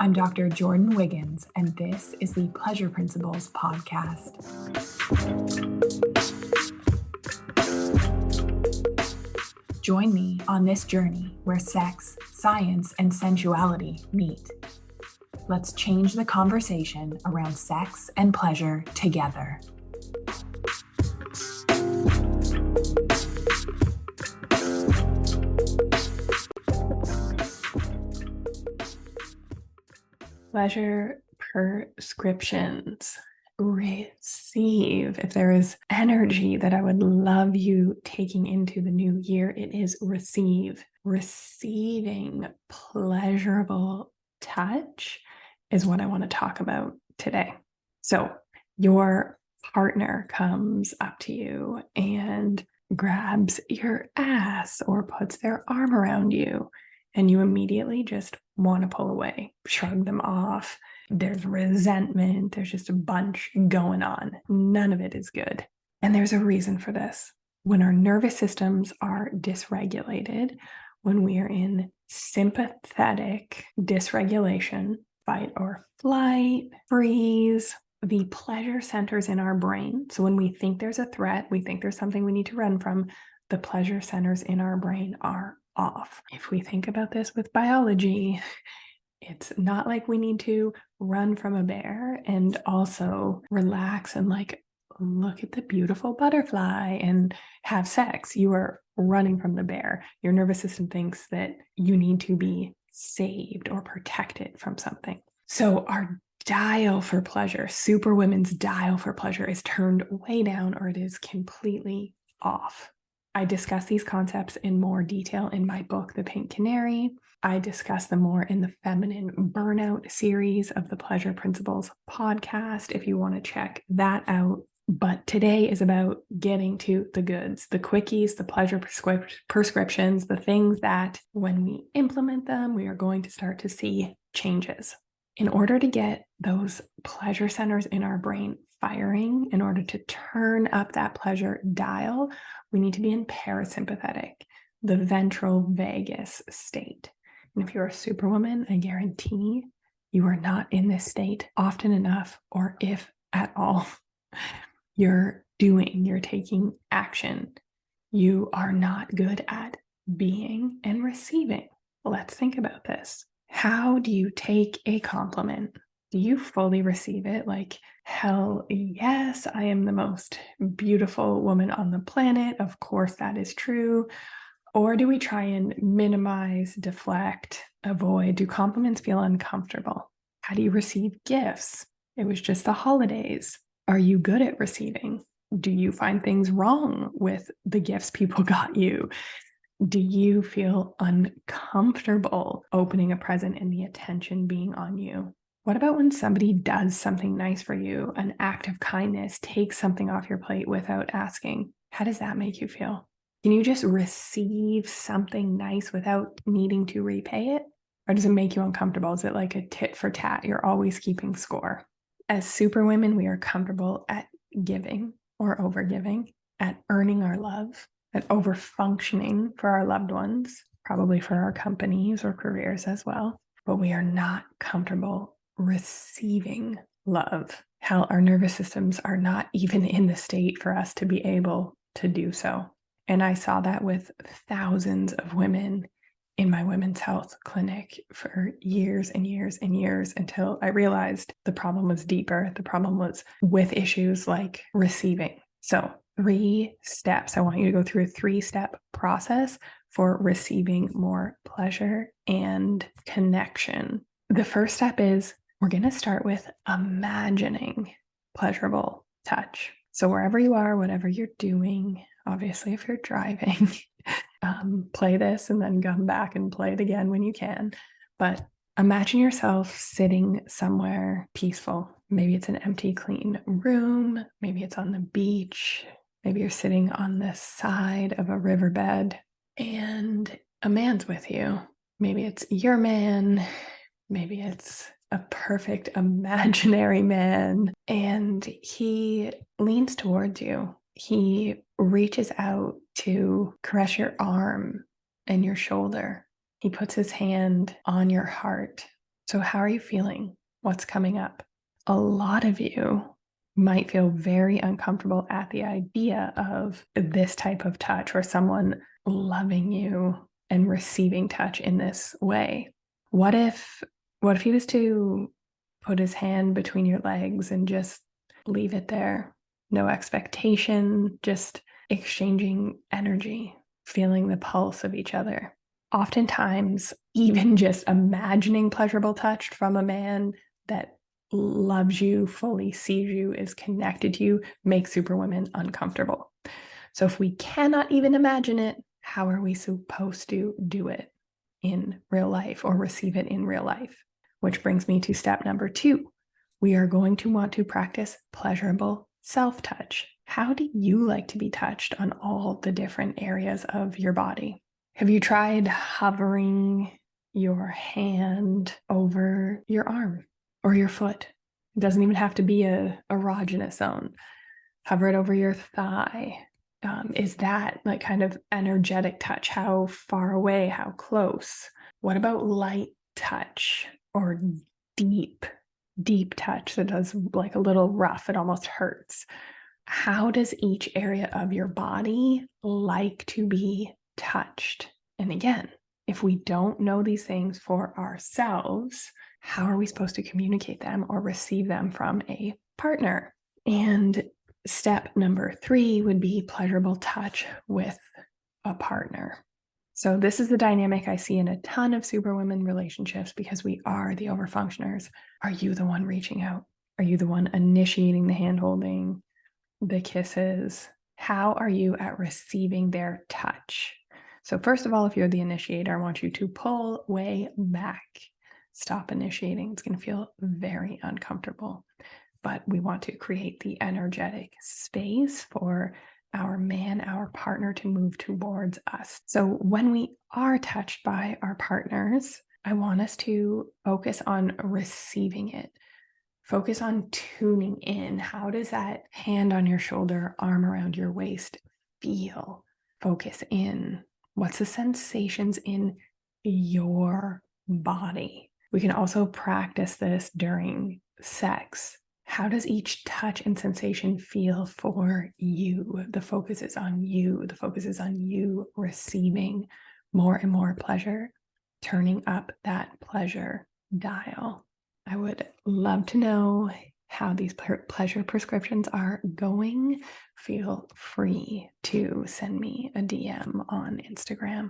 I'm Dr. Jordin Wiggins, and this is the Pleasure Principles podcast. Join me on this journey where sex, science, and sensuality meet. Let's change the conversation around sex and pleasure together. Pleasure prescriptions. Receive. If there is energy that I would love you taking into the new year, it is receive. Receiving pleasurable touch is what I want to talk about today. So your partner comes up to you and grabs your ass or puts their arm around you, and you immediately just want to pull away, shrug them off. There's resentment. There's just a bunch going on. None of it is good. And there's a reason for this. When our nervous systems are dysregulated, when we are in sympathetic dysregulation, fight or flight, freeze, the pleasure centers in our brain. So when we think there's a threat, we think there's something we need to run from, the pleasure centers in our brain are off. If we think about this with biology, it's not like we need to run from a bear and also relax and look at the beautiful butterfly and have sex. You are running from the bear. Your nervous system thinks that you need to be saved or protected from something. So our dial for pleasure, Superwomen's dial for pleasure, is turned way down, or it is completely off. I discuss these concepts in more detail in my book, The Pink Canary. I discuss them more in the Feminine Burnout series of the Pleasure Principles podcast, if you want to check that out. But today is about getting to the goods, the quickies, the pleasure prescriptions, the things that when we implement them, we are going to start to see changes. In order to get those pleasure centers in our brain firing, in order to turn up that pleasure dial, we need to be in parasympathetic, the ventral vagus state. And if you're a superwoman, I guarantee you are not in this state often enough, or if at all. You're taking action. You are not good at being and receiving. Let's think about this. How do you take a compliment? Do you fully receive it? Like, hell yes, I am the most beautiful woman on the planet. Of course, that is true. Or do we try and minimize, deflect, avoid? Do compliments feel uncomfortable? How do you receive gifts? It was just the holidays. Are you good at receiving? Do you find things wrong with the gifts people got you? Do you feel uncomfortable opening a present and the attention being on you? What about when somebody does something nice for you, an act of kindness, takes something off your plate without asking? How does that make you feel? Can you just receive something nice without needing to repay it? Or does it make you uncomfortable? Is it like a tit for tat? You're always keeping score. As superwomen, we are comfortable at giving or overgiving, at earning our love, at over-functioning for our loved ones, probably for our companies or careers as well. But we are not comfortable receiving love. Hell, our nervous systems are not even in the state for us to be able to do so. And I saw that with thousands of women in my women's health clinic for years and years and years, until I realized the problem was deeper. The problem was with issues like receiving. So 3 steps. I want you to go through a 3-step process for receiving more pleasure and connection. The first step is we're going to start with imagining pleasurable touch. So wherever you are, whatever you're doing, obviously if you're driving, play this and then come back and play it again when you can. But imagine yourself sitting somewhere peaceful. Maybe it's an empty, clean room. Maybe it's on the beach. Maybe you're sitting on the side of a riverbed and a man's with you. Maybe it's your man. Maybe it's a perfect imaginary man. And he leans towards you. He reaches out to caress your arm and your shoulder. He puts his hand on your heart. So, how are you feeling? What's coming up? A lot of you might feel very uncomfortable at the idea of this type of touch or someone loving you and receiving touch in this way. What if he was to put his hand between your legs and just leave it there? No expectation, just exchanging energy, feeling the pulse of each other. Oftentimes, even just imagining pleasurable touch from a man that loves you, fully sees you, is connected to you, makes Superwomen uncomfortable. So if we cannot even imagine it, how are we supposed to do it in real life or receive it in real life? Which brings me to step number 2. We are going to want to practice pleasurable self-touch. How do you like to be touched on all the different areas of your body? Have you tried hovering your hand over your arm or your foot? It doesn't even have to be a erogenous zone. Hover it over your thigh. Is that like kind of energetic touch? How far away? How close? What about light touch or deep touch that does like a little rough? It almost hurts. How does each area of your body like to be touched? And again, if we don't know these things for ourselves, how are we supposed to communicate them or receive them from a partner? And step number 3 would be pleasurable touch with a partner. So this is the dynamic I see in a ton of Superwomen relationships because we are the overfunctioners. Are you the one reaching out? Are you the one initiating the hand-holding, the kisses? How are you at receiving their touch? So first of all, if you're the initiator, I want you to pull way back. Stop initiating. It's going to feel very uncomfortable, but we want to create the energetic space for our man, our partner to move towards us. So when we are touched by our partners, I want us to focus on receiving it. Focus on tuning in. How does that hand on your shoulder, arm around your waist feel? Focus in. What's the sensations in your body? We can also practice this during sex. How does each touch and sensation feel for you? The focus is on you. The focus is on you receiving more and more pleasure, turning up that pleasure dial. I would love to know how these pleasure prescriptions are going. Feel free to send me a DM on Instagram.